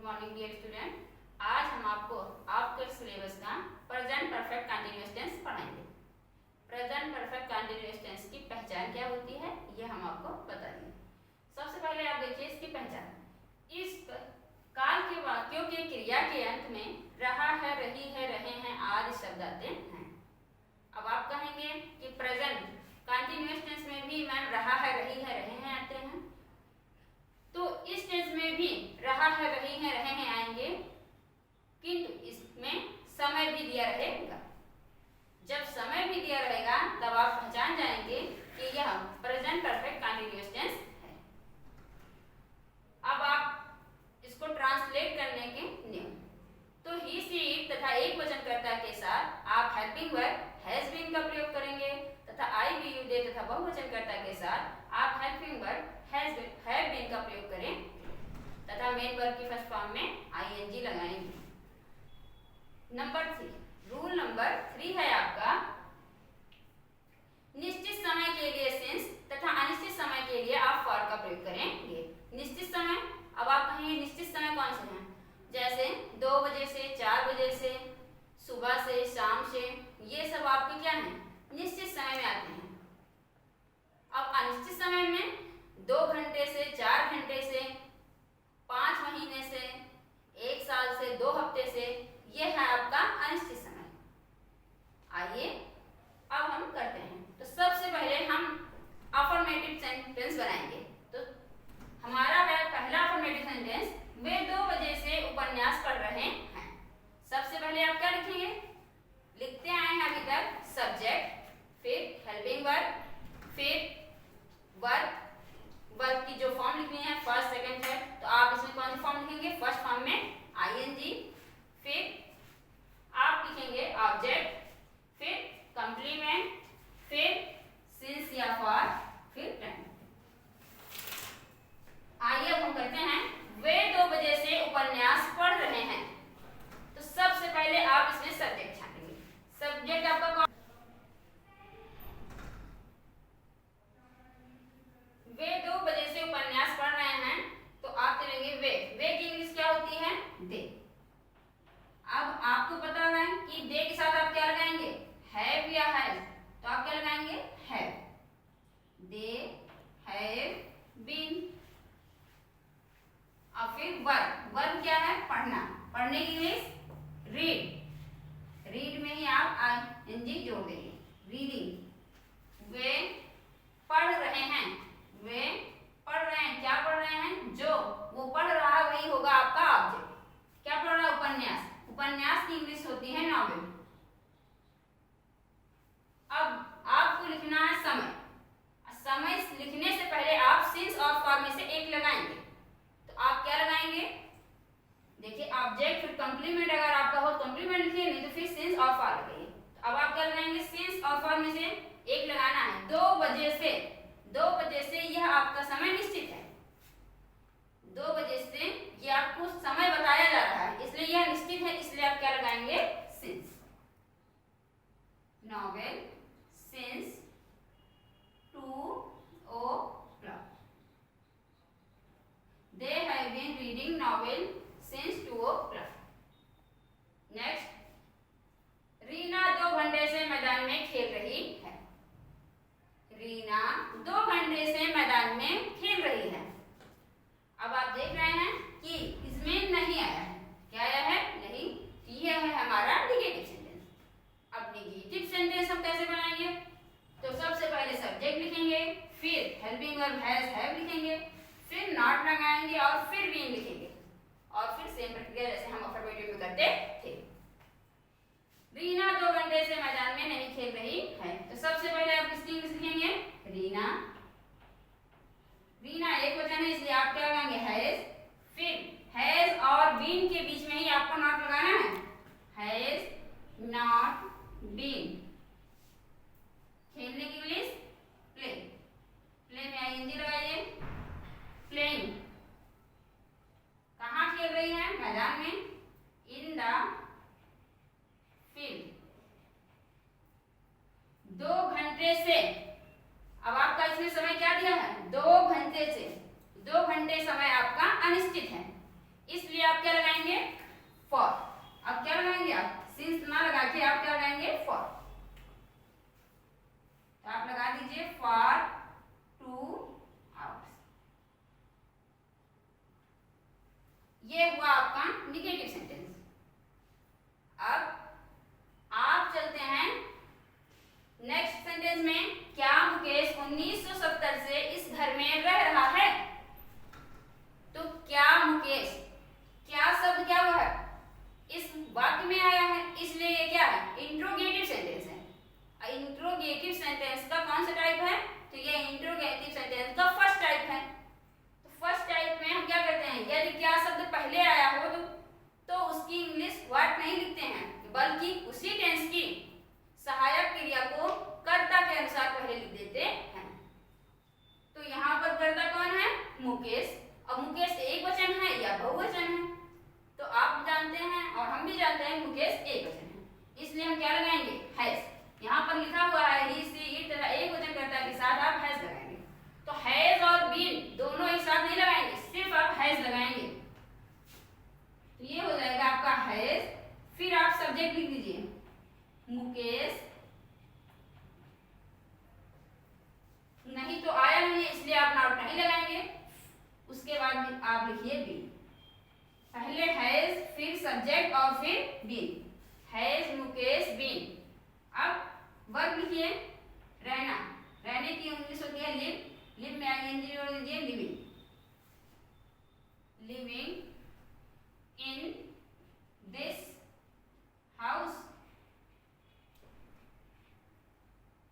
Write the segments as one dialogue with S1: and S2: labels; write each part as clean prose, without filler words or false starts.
S1: Morning dear student. आज हम आपको आपके सिलेबस का प्रेजेंट परफेक्ट कंटीन्यूअस टेंस पढ़ाएंगे। प्रेजेंट परफेक्ट कंटीन्यूअस टेंस की पहचान क्या होती है ये हम आपको बता देंगे। सबसे पहले आप देखिए इसकी पहचान। इस काल के वाक्यों के क्रिया के अंत में रहा है, रही है, रहे हैं आदि शब्द आते हैं। अब आप कहेंगे कि प्रेजेंट कंटीन्यूअस टेंस में भी मैम रहा है, रही है, रहे हैं आते हैं, तो इस टेंस में भी रहा है, रही है, रहे हैं आएंगे, किंतु इसमें समय भी दिया रहेगा। जब समय भी दिया रहेगा तब आप पहचान जाएंगे कि यह प्रेजेंट परफेक्ट कंटीन्यूअस टेंस है। अब आप इसको ट्रांसलेट करने के नियम, तो ही सी इट तथा एक वचनकर्ता के साथ आप हेल्पिंग वर्ब हैज बीन का प्रयोग करेंगे तथा आई वी यू दे तथा बहुवचनकर्ता के साथ आप हेल्पिंग वर्ब हैव बीन का प्रयोग करें तथा मेन वर्ब की फर्स्ट फॉर्म में आईएनजी लगाएंगे। नंबर 3, रूल नंबर 3 है आपका निश्चित समय के लिए सिंस तथा अनिश्चित समय के लिए आप फॉर का प्रयोग करेंगे। निश्चित समय, अब आप कहेंगे निश्चित समय कौन से हैं, जैसे 2 बजे से 4 बजे से, सुबह से, शाम से, ये सब आपके क्या हैं, निश्चित समय में आते हैं। अब अनिश्चित समय में 2 घंटे से, 4 घंटे से, 5 महीने से, 1 साल से, 2 हफ्ते से, ये है आपका अनिश्चित समय। आइए अब हम करते हैं। तो सबसे पहले हम अफर्मेटिव सेंटेंस बनाएंगे। तो हमारा है पहला अफर्मेटिव सेंटेंस, वे 2 बजे से उपन्यास पढ़ रहे हैं। सबसे पहले आप क्या लिखेंगे, लिखते आए हैं अभी तक सब्जेक्ट, फिर हेल्पिंग वर्ब, फिर वर्ब की जो फॉर्म लिखनी है फर्स्ट, सेकंड, थर्ड, तो आप इसमें कौन सी फॉर्म लिखेंगे, फर्स्ट फॉर्म में आईएनजी, फिर आप लिखेंगे ऑब्जेक्ट, फिर कंप्लीमेंट, फिर सिंस या फॉर, फिर टाइम। आइए अब हम करते हैं, वे 2 बजे से उपन्यास पढ़ रहे हैं। तो सबसे पहले आप इसमें सब्जेक्ट छापेंगे। सब्जेक्ट आपका कौन, वे 2 बजे से उपन्यास पढ़ रहे हैं, तो आप चलेंगे वे की इंग्लिश क्या होती है, दे। अब आपको पता है कि दे के साथ आप क्या लगाएंगे, हैव या हैज, तो आप क्या लगाएंगे, हैव। They have been. और फिर वर्ब क्या है, पढ़ना, पढ़ने की इंग्लिश रीड। रीड में ही आप आईएनजी जोड़ देंगे, रीडिंग। वे पढ़ रहे हैं, वे पढ़ रहे हैं, क्या पढ़ रहे हैं, जो वो पढ़ रहा है वही होगा आपका ऑब्जेक्ट। क्या पढ़ रहा है, उपन्यास। उपन्यास की इंग्लिश होती है नॉवेल। अब आपको लिखना है समय। समय लिखने से पहले आप सिंस और फॉर में से एक लगाएंगे। तो आप क्या लगाएंगे, देखिए ऑब्जेक्ट, फिर कंप्लीमेंट, अगर आपका हो कंप्लीमेंट लिखिए, नहीं तो फिर सिंस और फॉर लगाइए। तो अब आप क्या लगाएंगे, सिंस और फॉर में से एक लगाना है। 2 बजे से, 2 बजे से यह आपका समय निश्चित है। 2 बजे से ये आपको समय बताया जा रहा है, इसलिए यह निश्चित है, इसलिए आप क्या लगाएंगे, since. Novel since 2 o'clock। They have been reading novel since 2 o'clock। Next, Reena 2 घंटे से मैदान में खेल रही है। रीना 2 घंटे से मैदान में खेल रही है। अब आप देख रहे हैं कि इसमें नहीं आया है, क्या आया है, नहीं, यह है हमारा नेगेटिव सेंटेंस। अब नेगेटिव सेंटेंस हम कैसे बनाएंगे, तो सबसे पहले सब्जेक्ट लिखेंगे, फिर हेल्पिंग वर्ब हैज हैव लिखेंगे, फिर नॉट लगाएंगे और फिर बीन लिखेंगे, और फिर सेम प्रक्रिया जैसे हम अफर्मेटिव में करते थे। रीना 2 घंटे से मैदान में नहीं खेल रही है। तो सबसे पहले आप किसकी इंग्लिश लिखेंगे, रीना। रीना एक वचन है इसलिए आप क्या लगाएंगे, हैज। फिर हैज और बीन के बीच में ही आपको नॉट लगाना है, हैज नॉट बीन। खेलने की इंग्लिश प्ले। प्ले में आईएनजी लगाइए, प्लेइंग। कहाँ खेल रही है, मैदान में, इन द फील्ड। 2 घंटे से, अब आपका इसमें समय क्या दिया है, 2 घंटे से। 2 घंटे समय आपका अनिश्चित है, इसलिए आप क्या लगाएंगे, फॉर। अब क्या लगाएंगे आप, सिंस ना लगा के आप क्या लगाएंगे, फॉर। तो आप लगा दीजिए फॉर 2 आवर्स। ये हुआ आपका निगेटिव सेंटेंस। अब आप चलते हैं नेक्स्ट सेंटेंस में। क्या मुकेश 1970 से इस घर में रह रहा है? तो क्या मुकेश, क्या शब्द क्या हुआ है, इस वाक्य में आया है, इसलिए ये क्या है, इंट्रोगेटिव सेंटेंस है। इंट्रोगेटिव सेंटेंस का कौन सा टाइप है, तो ये इंट्रोगेटिव सेंटेंस का फर्स्ट टाइप है। तो फर्स्ट टाइप में हम क्या करते हैं, यदि क्या शब्द पहले आया हो तो उसकी इंग्लिश व्हाट नहीं लिखते हैं, बल्कि उसी टेंस की सहायक क्रिया को कर्ता के अनुसार पहले लिख देते हैं। तो यहाँ पर कर्ता कौन है, मुकेश। अब मुकेश एक वचन है या बहुवचन है, तो आप जानते हैं और हम भी जानते हैं मुकेश एक वचन है, इसलिए हम क्या लगाएंगे, हैज। यहाँ पर लिखा हुआ है ही, सी, इट तथा एक वचन कर्ता के साथ आप हैज लगाएंगे। तो हैज और बीन दोनों एक साथ नहीं लगाएंगे, सिर्फ आप हैज लगाएंगे। तो ये हो जाएगा आपका हैज, फिर आप सब्जेक्ट लिख दीजिए मुकेश। नहीं तो आया नहीं, इसलिए आप नॉट नहीं लगाएंगे। उसके बाद आप लिखिए बीन। पहले हैज, फिर सब्जेक्ट और फिर बीन। Has Mukesh been. अब वर्ब लिखिए रहना। रहने की इंग्लिश होती है लिव। लिव में आएंगे जोड़ दीजिए living. Living in this house.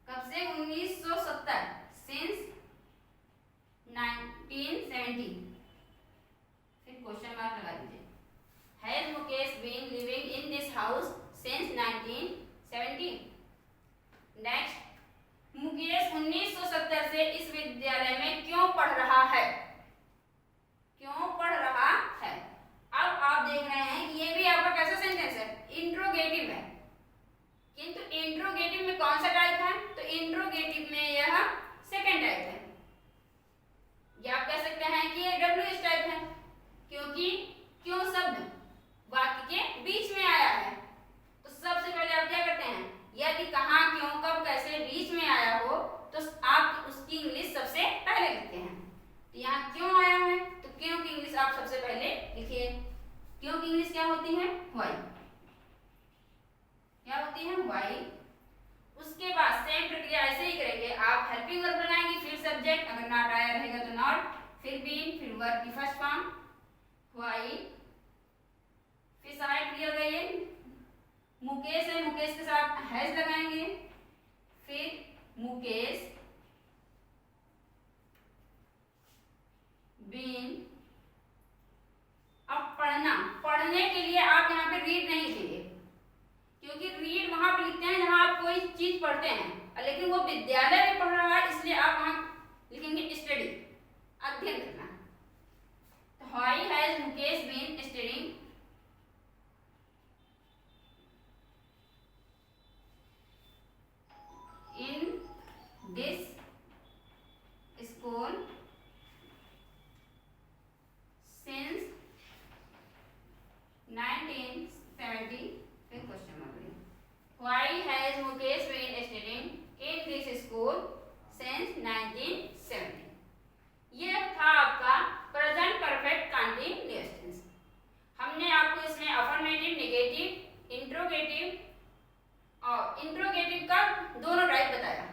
S1: कब से, 1970, सिंस 1970। फिर क्वेश्चन मार्क लगा दीजिए। Has Mukesh been living in this house since 1970। Next, Mukesh 1970 से इस विद्यालय में क्यों पढ़ रहा है? क्यों पढ़ रहा है? अब आप देख रहे हैं कि ये भी आपका कैसा सेंटेंस है, इंट्रोगेटिव है। किंतु इंट्रोगेटिव में कौन सा टाइप है, तो इंट्रोगेटिव में यह सेकंड टाइप है, या आप कह सकते हैं कि ये डब्ल्यूएच टाइप है, क्योंकि क्यों शब्द वाक्य के बीच में आया है। तो सबसे पहले आप क्या करते हैं, यदि कहाँ, क्यों, कब, कैसे बीच में आया हो तो आप उसकी इंग्लिश सबसे पहले लिखते हैं। तो यहाँ क्यों आया है, तो क्यों की इंग्लिश आप सबसे पहले लिखिए। क्यों की इंग्लिश क्या होती है, व्हाई। क्या होती है, व्हाई। उसके बाद सेम प्रक्रिया ऐसे ही करेंगे, आप हेल्पिंग वर्ब बनाएंगे, फिर सब्जेक्ट, अगर नॉट आया रहेगा तो नॉट, फिर बीन, फिर वर्ब की फर्स्ट फॉर्म व्हाई, फिर सहायक क्रिया लगाइए। मुकेश है, मुकेश के साथ हैज लगाएंगे, फिर मुकेश बीन। अब पढ़ना, पढ़ने के लिए आप यहाँ पे रीड नहीं लिखेंगे, क्योंकि रीड वहां पे लिखते हैं जहां आप कोई चीज पढ़ते हैं, लेकिन वो विद्यालय में पढ़ रहा है, इसलिए आप वहां लिखेंगे स्टडी, अध्ययन करना। तो why has Mukesh been studying in this school since 1970। फिर question mark. Why has Mukesh been studying in this school since 1970। ये था आपका प्रेजेंट परफेक्ट कंटीन्यूअस टेंस। हमने आपको इसमें अफर्मेटिव, नेगेटिव, इंट्रोगेटिव और इंट्रोगेटिव का दोनों टाइप बताया।